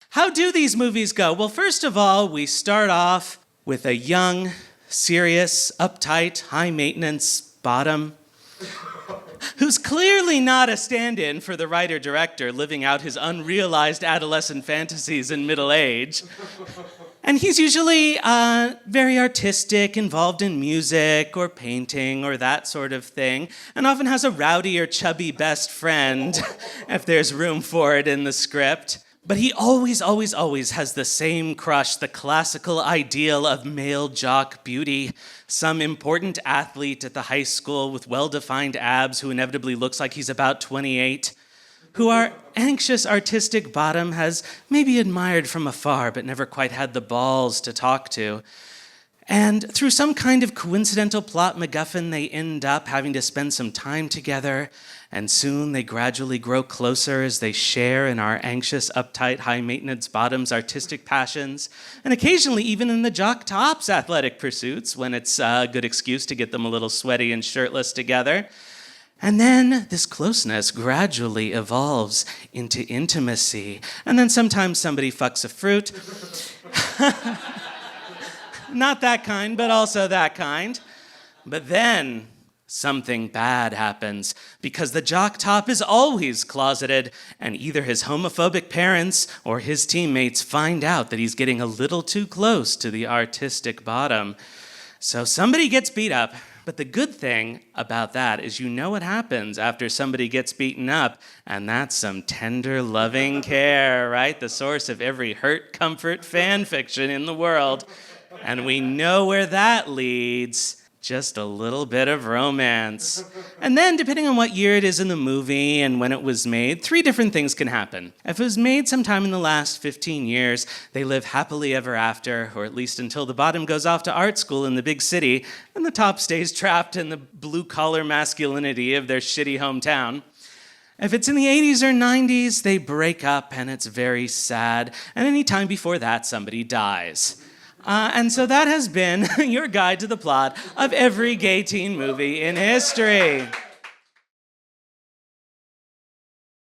How do these movies go? Well, first of all, we start off with a young, serious, uptight, high-maintenance bottom who's clearly not a stand-in for the writer-director living out his unrealized adolescent fantasies in middle age. And he's usually very artistic, involved in music or painting or that sort of thing, and often has a rowdy or chubby best friend, if there's room for it in the script. But he always has the same crush, the classical ideal of male jock beauty, some important athlete at the high school with well-defined abs who inevitably looks like he's about 28, who our anxious artistic bottom has maybe admired from afar but never quite had the balls to talk to. And through some kind of coincidental plot MacGuffin, they end up having to spend some time together, and soon they gradually grow closer as they share in our anxious, uptight, high-maintenance bottom's artistic passions, and occasionally even in the jock top's athletic pursuits when it's a good excuse to get them a little sweaty and shirtless together. And then this closeness gradually evolves into intimacy, and then sometimes somebody fucks a fruit. Not that kind, but also that kind. But then something bad happens because the jock top is always closeted, and either his homophobic parents or his teammates find out that he's getting a little too close to the artistic bottom. So somebody gets beat up, but the good thing about that is you know what happens after somebody gets beaten up, and that's some tender, loving care, right? The source of every hurt, comfort fan fiction in the world. And we know where that leads. Just a little bit of romance. And then, depending on what year it is in the movie and when it was made, 3 different things can happen. If it was made sometime in the last 15 years, they live happily ever after, or at least until the bottom goes off to art school in the big city, and the top stays trapped in the blue-collar masculinity of their shitty hometown. If it's in the 80s or 90s, they break up, and it's very sad. And any time before that, somebody dies. And so that has been your guide to the plot of every gay teen movie in history.